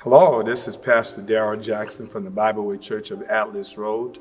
Hello, this is Pastor Darrell Jackson from the Bible Way Church of Atlas Road.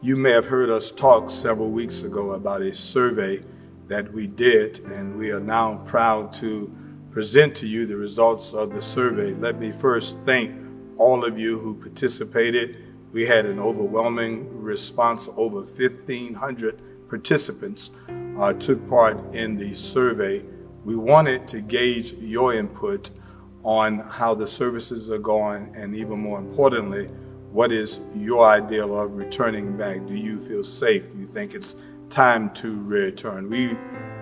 You may have heard us talk several weeks ago about a survey that we did, and we are now proud to present to you the results of the survey. Let me first thank all of you who participated. We had an overwhelming response. Over 1,500 participants took part in the survey. We wanted to gauge your input on how the services are going, and even more importantly, what is your ideal of returning back? Do you feel safe? Do you think it's time to return? We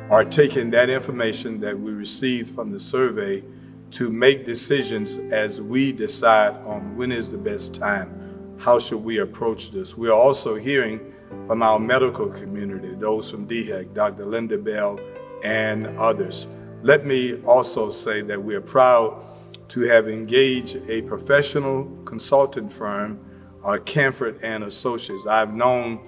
are taking that information that we received from the survey to make decisions as we decide on when is the best time. How should we approach this? We are also hearing from our medical community, those from DHEC, Dr. Linda Bell, and others. Let me also say that we are proud to have engaged a professional consultant firm, Crantford and Associates. I've known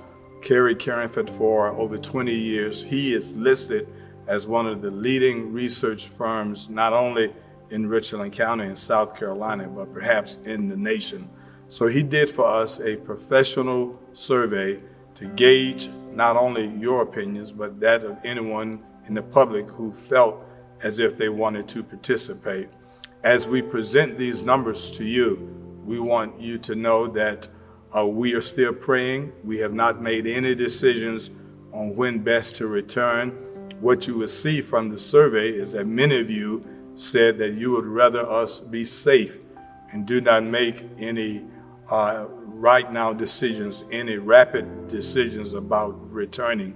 Carey Crantford for over 20 years. He is listed as one of the leading research firms, not only in Richland County in South Carolina, but perhaps in the nation. So he did for us a professional survey to gauge not only your opinions, but that of anyone in the public who felt as if they wanted to participate. As we present these numbers to you, we want you to know that we are still praying. We have not made any decisions on when best to return. What you will see from the survey is that many of you said that you would rather us be safe and do not make any right now decisions, any rapid decisions about returning.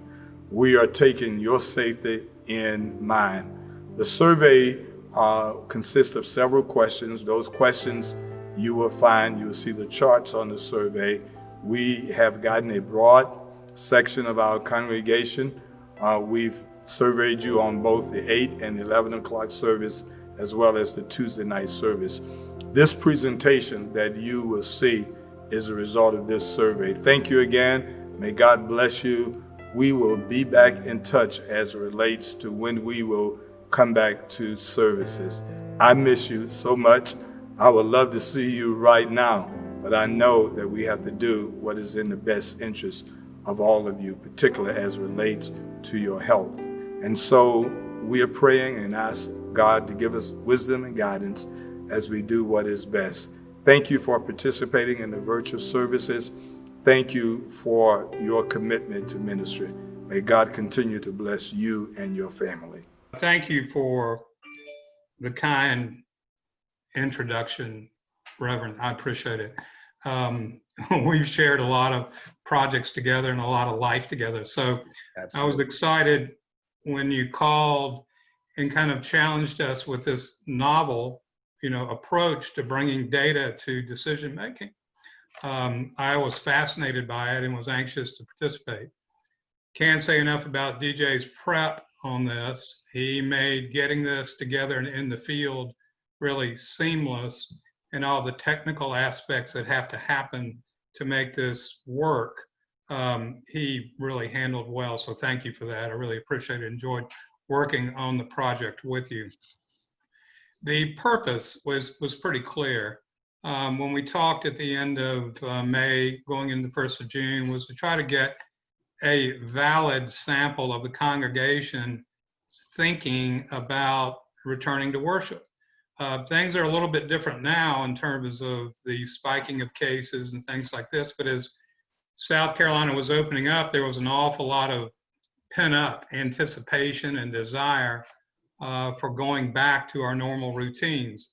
We are taking your safety in mind. The survey consists of several questions. Those questions you will see the charts on the survey. We have gotten a broad section of our congregation. We've surveyed you on both the 8 and 11 o'clock service, as well as the Tuesday night service. This presentation that you will see is a result of this survey. Thank you again. May God bless you. We will be back in touch as it relates to when we will come back to services. I miss you so much. I would love to see you right now, but I know that we have to do what is in the best interest of all of you, particularly as it relates to your health. And so we are praying and ask God to give us wisdom and guidance as we do what is best. Thank you for participating in the virtual services. Thank you for your commitment to ministry. May God continue to bless you and your family. Thank you for the kind introduction, Reverend. I appreciate it. We've shared a lot of projects together and a lot of life together. So absolutely. I was excited when you called and kind of challenged us with this novel, approach to bringing data to decision making. I was fascinated by it and was anxious to participate. Can't say enough about DJ's prep on this. He made getting this together and in the field really seamless, and all the technical aspects that have to happen to make this work, he really handled well. So thank you for that. I really appreciate it. Enjoyed working on the project with you. The purpose was pretty clear. When we talked at the end of May, going into the 1st of June, was to try to get a valid sample of the congregation thinking about returning to worship. Things are a little bit different now in terms of the spiking of cases and things like this, but as South Carolina was opening up, there was an awful lot of pent-up anticipation and desire for going back to our normal routines.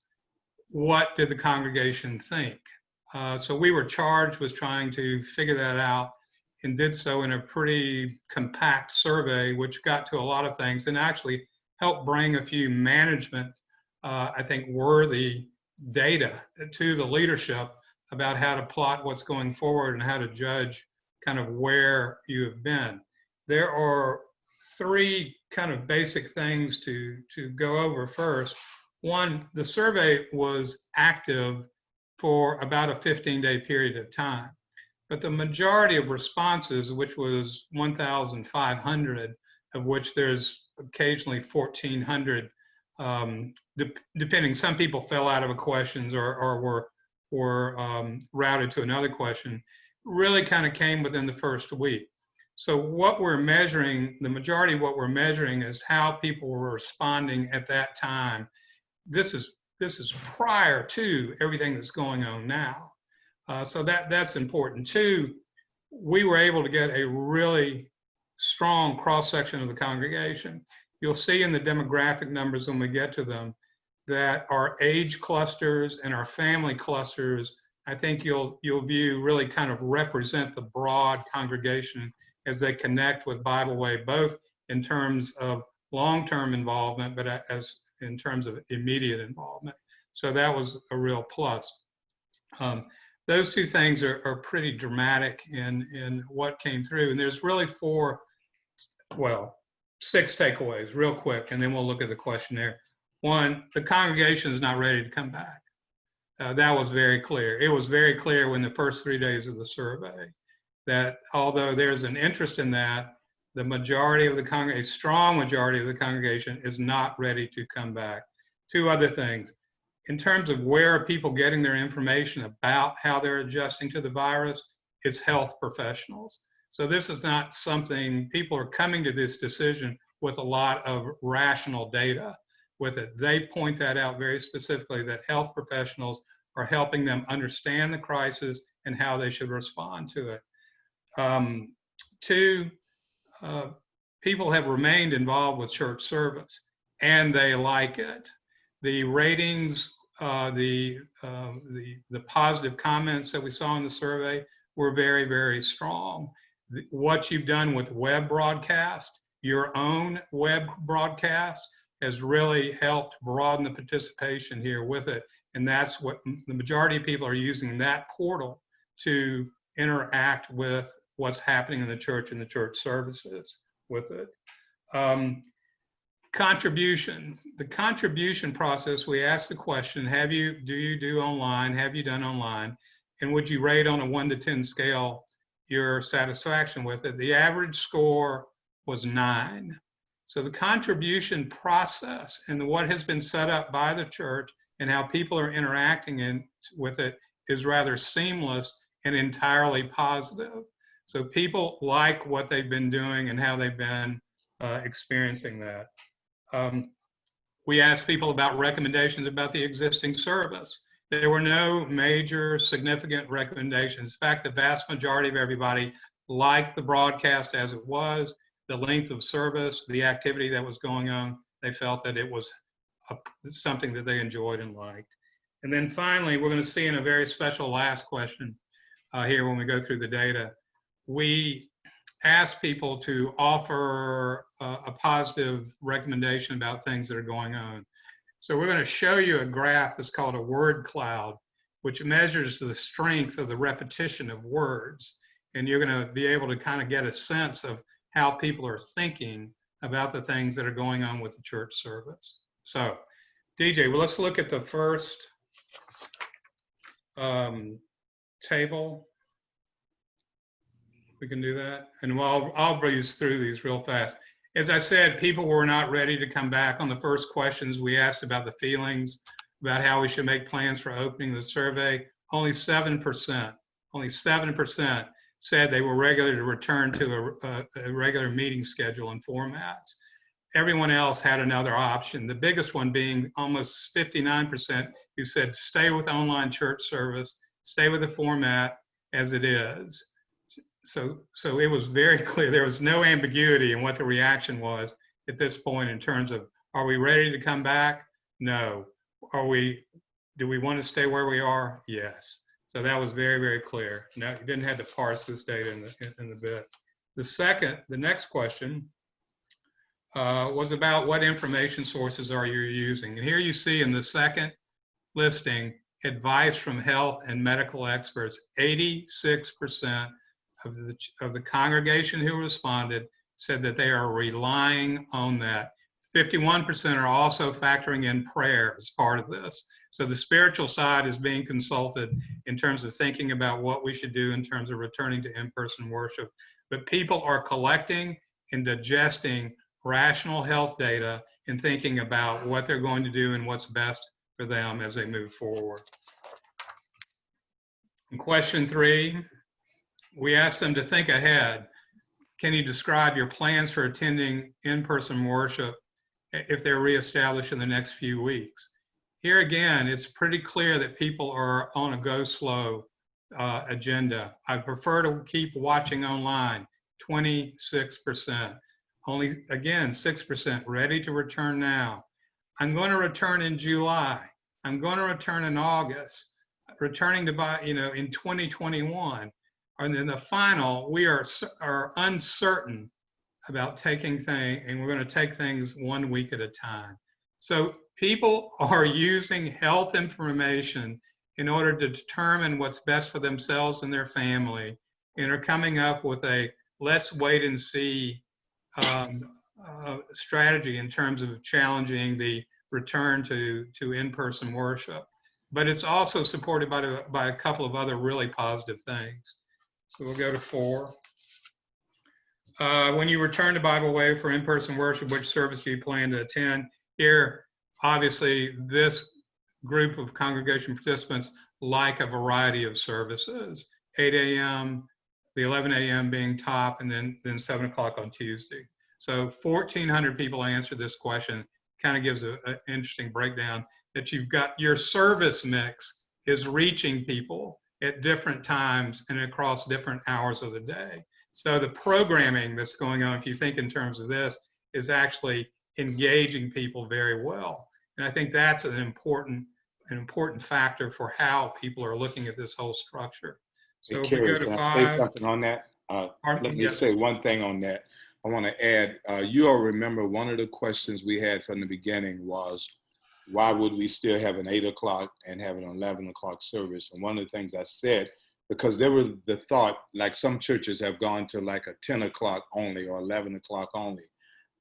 What did the congregation think? So we were charged with trying to figure that out, and did so in a pretty compact survey, which got to a lot of things and actually helped bring a few management, I think, worthy data to the leadership about how to plot what's going forward and how to judge kind of where you have been. There are 3 kind of basic things to go over first. One, the survey was active for about a 15-day period of time. But the majority of responses, which was 1,500, of which there's occasionally 1,400, depending. Some people fell out of a questions or were routed to another question. Really kind of came within the first week. So what we're measuring, the majority of what we're measuring is how people were responding at that time. This is prior to everything that's going on now. So that's important. Two, we were able to get a really strong cross-section of the congregation. You'll see in the demographic numbers when we get to them that our age clusters and our family clusters, I think you'll view really kind of represent the broad congregation as they connect with Bible Way, both in terms of long-term involvement, but as in terms of immediate involvement. So that was a real plus. Those two things are pretty dramatic in what came through. And there's really six takeaways real quick, and then we'll look at the questionnaire. One, the congregation is not ready to come back. That was very clear. It was very clear when the first 3 days of the survey that although there's an interest in that, the majority of the congregation, a strong majority of the congregation is not ready to come back. Two other things. In terms of where are people getting their information about how they're adjusting to the virus, it's health professionals. So this is not something, people are coming to this decision with a lot of rational data with it. They point that out very specifically, that health professionals are helping them understand the crisis and how they should respond to it. Two, people have remained involved with church service and they like it. The ratings, the positive comments that we saw in the survey were very, very strong. What you've done with web broadcast, your own web broadcast, has really helped broaden the participation here with it. And that's what the majority of people are using, that portal to interact with what's happening in the church and the church services with it. Contribution. The contribution process, we asked the question, do you do online? Have you done online? And would you rate on a 1 to 10 scale your satisfaction with it? The average score was 9. So the contribution process and what has been set up by the church and how people are interacting with it is rather seamless and entirely positive. So people like what they've been doing and how they've been experiencing that. We asked people about recommendations about the existing service. There were no major significant recommendations. In fact, the vast majority of everybody liked the broadcast as it was, the length of service, the activity that was going on. They felt that it was something that they enjoyed and liked. And then finally, we're going to see in a very special last question here when we go through the data, we ask people to offer a positive recommendation about things that are going on. So we're going to show you a graph that's called a word cloud, which measures the strength of the repetition of words. And you're going to be able to kind of get a sense of how people are thinking about the things that are going on with the church service. So, DJ, well, let's look at the first table. We can do that. And I'll breeze through these real fast. As I said, people were not ready to come back. On the first questions, we asked about the feelings, about how we should make plans for opening the survey. Only 7% said they were ready to return to a regular meeting schedule and formats. Everyone else had another option. The biggest one being almost 59% who said stay with online church service, stay with the format as it is. So it was very clear. There was no ambiguity in what the reaction was at this point in terms of, are we ready to come back? No. Do we want to stay where we are? Yes. So that was very, very clear. No, you didn't have to parse this data in the bit. The next question was about what information sources are you using? And here you see in the second listing, advice from health and medical experts. 86% of the congregation who responded said that they are relying on that. 51% are also factoring in prayer as part of this. So the spiritual side is being consulted in terms of thinking about what we should do in terms of returning to in-person worship. But people are collecting and digesting rational health data in thinking about what they're going to do and what's best for them as they move forward. In question 3, we asked them to think ahead. Can you describe your plans for attending in-person worship if they're reestablished in the next few weeks? Here again, it's pretty clear that people are on a go slow agenda. I prefer to keep watching online, 26%. Only, again, 6% ready to return now. I'm going to return in July. I'm going to return in August, returning to buy, in 2021. And then the final, we are uncertain about taking things, and we're going to take things 1 week at a time. So people are using health information in order to determine what's best for themselves and their family, and are coming up with a let's wait and see strategy in terms of challenging the return to in-person worship. But it's also supported by a couple of other really positive things. So we'll go to 4. When you return to Bible Way for in-person worship, which service do you plan to attend? Here, obviously, this group of congregation participants like a variety of services, 8 a.m., the 11 a.m. being top, and then 7 o'clock on Tuesday. So 1,400 people answered this question. Kind of gives an interesting breakdown that you've got your service mix is reaching people at different times and across different hours of the day. So the programming that's going on, if you think in terms of this, is actually engaging people very well. And I think that's an important factor for how people are looking at this whole structure. So Hey, if Carey, we go to can I 5. say something on that? Let me Yes. say one thing on that. I want to add, you all remember one of the questions we had from the beginning was, why would we still have an 8 o'clock and have an 11 o'clock service? And one of the things I said, because there was the thought, like some churches have gone to like a 10 o'clock only or 11 o'clock only.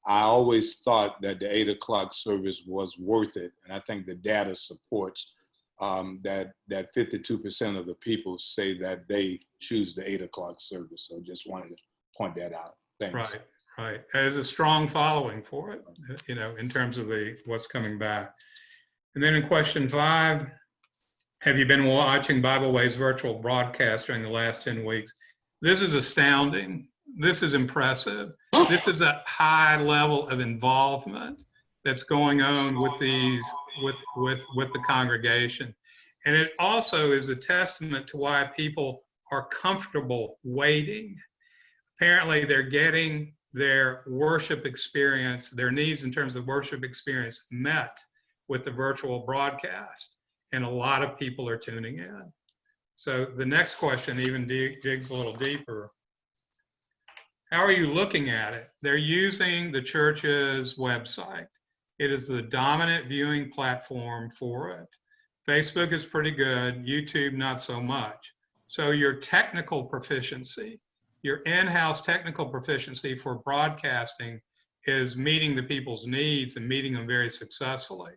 I always thought that the 8 o'clock service was worth it. And I think the data supports that 52% of the people say that they choose the 8 o'clock service. So just wanted to point that out. Thanks. Right. There's a strong following for it, in terms of what's coming back. And then in question 5, have you been watching Bible Way's virtual broadcast during the last 10 weeks? This is astounding. This is impressive. This is a high level of involvement that's going on with the congregation. And it also is a testament to why people are comfortable waiting. Apparently they're getting their worship experience, their needs in terms of worship experience met with the virtual broadcast. And a lot of people are tuning in. So the next question even digs a little deeper. How are you looking at it? They're using the church's website. It is the dominant viewing platform for it. Facebook is pretty good, YouTube not so much. So your technical proficiency, your in-house technical proficiency for broadcasting is meeting the people's needs and meeting them very successfully.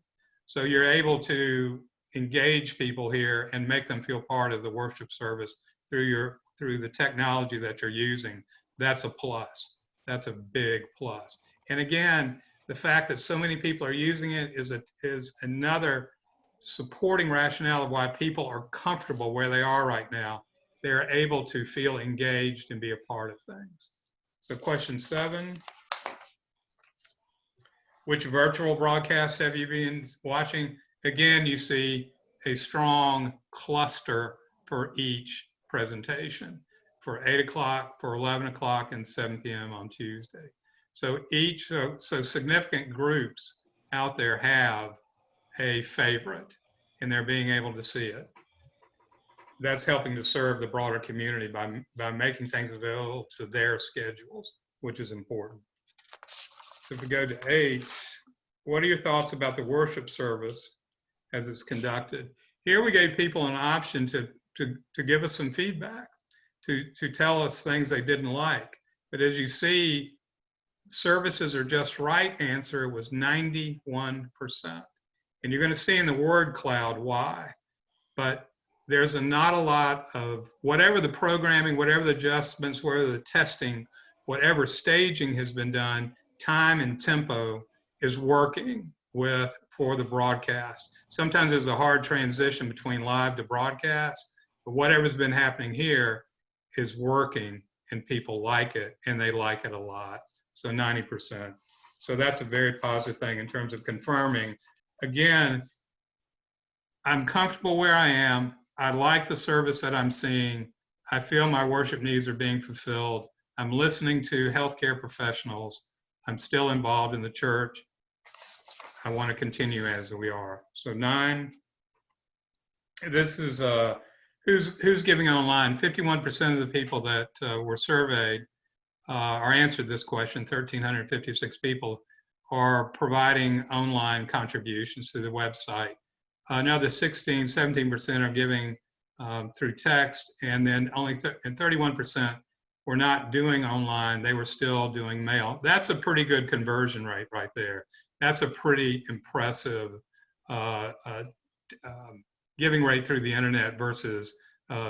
So you're able to engage people here and make them feel part of the worship service through the technology that you're using. That's a plus. That's a big plus. And again, the fact that so many people are using it is another supporting rationale of why people are comfortable where they are right now. They're able to feel engaged and be a part of things. So question 7, which virtual broadcasts have you been watching? Again, you see a strong cluster for each presentation, for 8 o'clock, for 11 o'clock, and 7 p.m. on Tuesday. So so significant groups out there have a favorite, and they're being able to see it. That's helping to serve the broader community by making things available to their schedules, which is important. So if we go to 8, what are your thoughts about the worship service as it's conducted? Here we gave people an option to give us some feedback, to tell us things they didn't like. But as you see, services are just right answer was 91%. And you're going to see in the word cloud why. But there's not a lot of, whatever the programming, whatever the adjustments, whatever the testing, whatever staging has been done, time and tempo is working for the broadcast. Sometimes there's a hard transition between live to broadcast, but whatever's been happening here is working and people like it, and they like it a lot. So 90%. So that's a very positive thing in terms of confirming. Again, I'm comfortable where I am. I like the service that I'm seeing. I feel my worship needs are being fulfilled. I'm listening to healthcare professionals. I'm still involved in the church. I want to continue as we are. So 9, this is who's giving online. 51% of the people that were surveyed or answered this question, 1,356 people, are providing online contributions through the website. Another 17% are giving through text, and then only 31% were not doing online. They were still doing mail. That's a pretty good conversion rate right there. That's a pretty impressive giving rate through the internet versus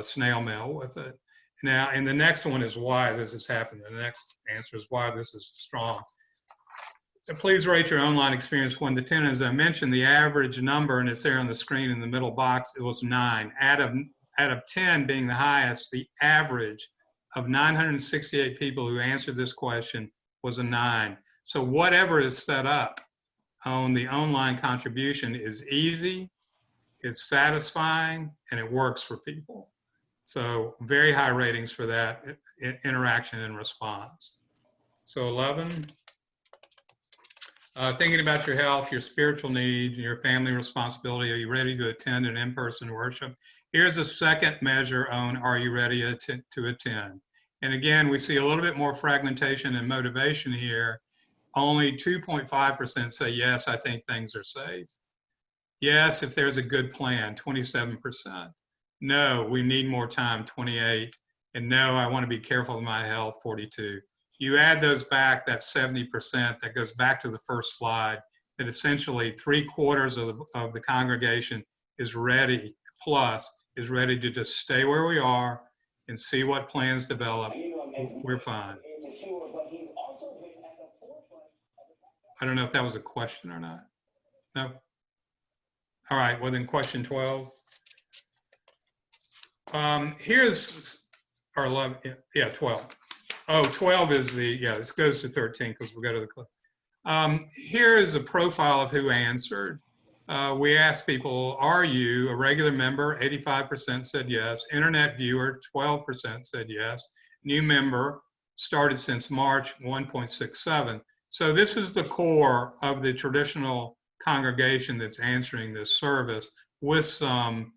snail mail with it. Now, and the next one is why this has happened. The next answer is why this is strong. Please rate your online experience 1 to 10. As I mentioned, the average number, and it's there on the screen in the middle box, it was 9. Out of 10 being the highest, the average of 968 people who answered this question was a 9. So whatever is set up on the online contribution is easy, it's satisfying, and it works for people. So very high ratings for that interaction and response. So 11. Thinking about your health, your spiritual needs, and your family responsibility. Are you ready to attend an in-person worship? Here's a second measure on are you ready to attend? And again, we see a little bit more fragmentation and motivation here. Only 2.5% say, yes, I think things are safe. Yes, if there's a good plan, 27%. No, we need more time, 28. And no, I want to be careful of my health, 42. You add those back, that's 70%. That goes back to the first slide, that essentially 3/4 of the congregation is ready, plus is ready to just stay where we are and see what plans develop. We're fine. I don't know if that was a question or not. No? All right, well then question 12. Here's our 11, yeah, 12. Oh, 12 is the, yeah, this goes to 13 because we'll go to the clip. Here is a profile of who answered. We asked people, are you a regular member? 85% said yes. Internet viewer, 12% said yes. New member, started since March, 1.67. So this is the core of the traditional congregation that's answering this service with some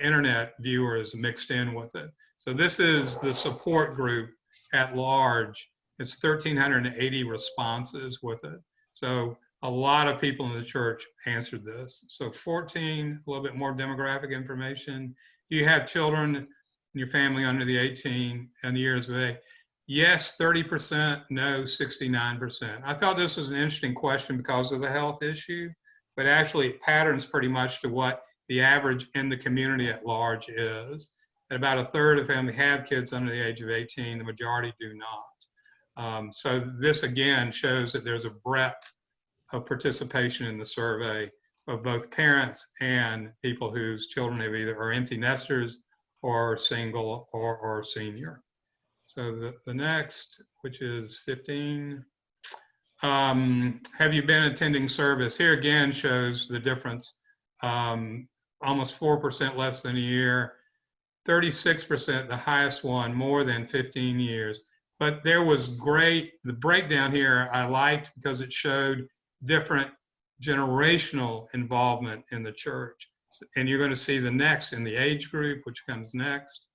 internet viewers mixed in with it. So this is the support group at large. It's 1,380 responses with it. So a lot of people in the church answered this. So 14, a little bit more demographic information. Do you have children in your family under the 18 and the years of age? Yes, 30%, no, 69%. I thought this was an interesting question because of the health issue, but actually it patterns pretty much to what the average in the community at large is. And about a third of family have kids under the age of 18, the majority do not. So this again shows that there's a breadth of participation in the survey of both parents and people whose children have either are empty nesters or single or senior. So the next, which is 15, have you been attending service? Here again shows the difference, almost 4% less than a year, 36%, the highest one, more than 15 years. But there was great, the breakdown here I liked because it showed different generational involvement in the church. And you're going to see the next in the age group, which comes next.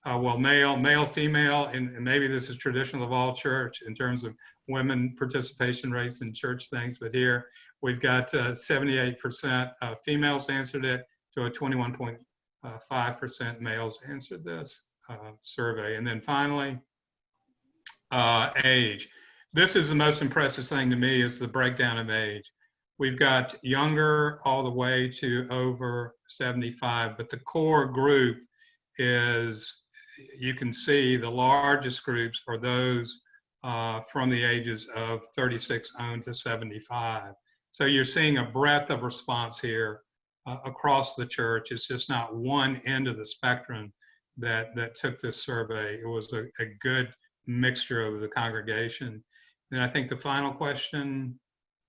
Well, male, female, and maybe this is traditional of all church in terms of women participation rates in church things, but here we've got 78% females answered it to a 21.5% males answered this survey. And then finally, age. This is the most impressive thing to me is the breakdown of age. We've got younger all the way to over 75, but the core group is, you can see the largest groups are those from the ages of 36 on to 75. So you're seeing a breadth of response here across the church. It's just not one end of the spectrum that took this survey. It was a good mixture of the congregation. And I think the final question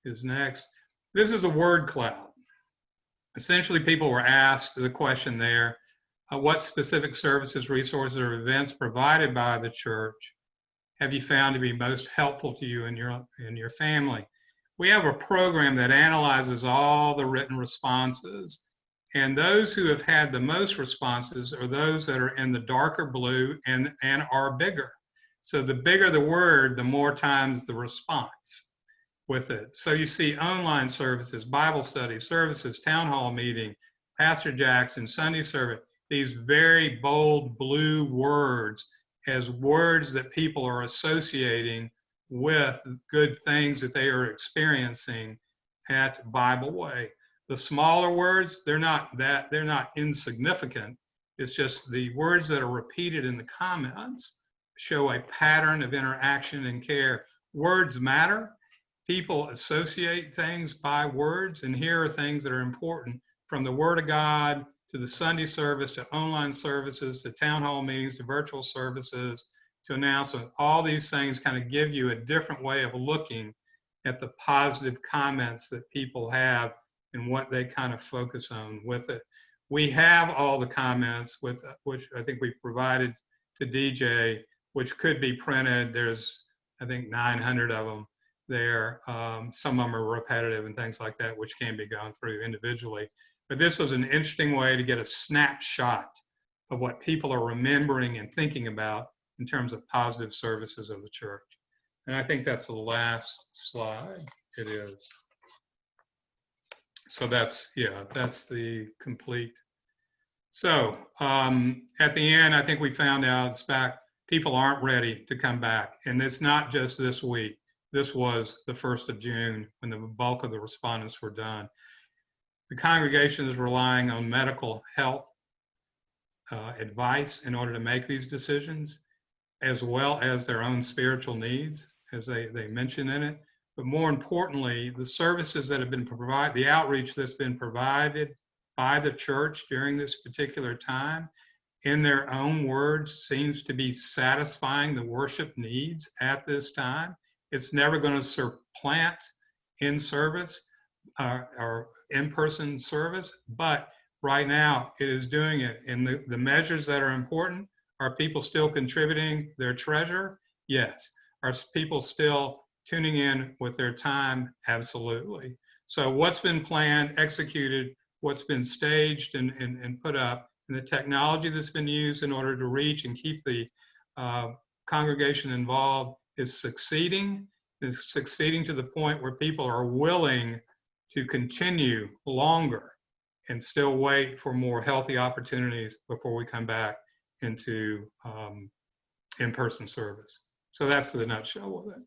is next. This is a word cloud. Essentially, people were asked the question there, what specific services, resources, or events provided by the church have you found to be most helpful to you and your family? We have a program that analyzes all the written responses, and those who have had the most responses are those that are in the darker blue and are bigger. So the bigger the word, the more times the response with it. So you see online services, Bible study services, town hall meeting, Pastor Jackson, Sunday service, these very bold blue words as words that people are associating with good things that they are experiencing at Bible Way. The smaller words, they're not insignificant. It's just the words that are repeated in the comments show a pattern of interaction and care. Words matter. People associate things by words, and here are things that are important, from the Word of God to the Sunday service, to online services, to town hall meetings, to virtual services, to announcement. All these things kind of give you a different way of looking at the positive comments that people have and what they kind of focus on with it. We have all the comments, which I think we provided to DJ, which could be printed. There's, I think, 900 of them there. Some of them are repetitive and things like that, which can be gone through individually. But this was an interesting way to get a snapshot of what people are remembering and thinking about in terms of positive services of the church. And I think that's the last slide. It is. So that's the complete. So at the end, I think we found out it's back. People aren't ready to come back. And it's not just this week. This was the 1st of June when the bulk of the respondents were done. The congregation is relying on medical health advice in order to make these decisions, as well as their own spiritual needs, as they mention in it. But more importantly, the services that have been provided, the outreach that's been provided by the church during this particular time, in their own words, seems to be satisfying the worship needs at this time. It's never going to supplant in-service or in-person service, but right now it is doing it. And the measures that are important, are people still contributing their treasure? Yes. Are people still tuning in with their time? Absolutely. So what's been planned, executed, what's been staged and put up, and the technology that's been used in order to reach and keep the congregation involved is succeeding. It's succeeding to the point where people are willing to continue longer and still wait for more healthy opportunities before we come back into in-person service. So that's the nutshell with it.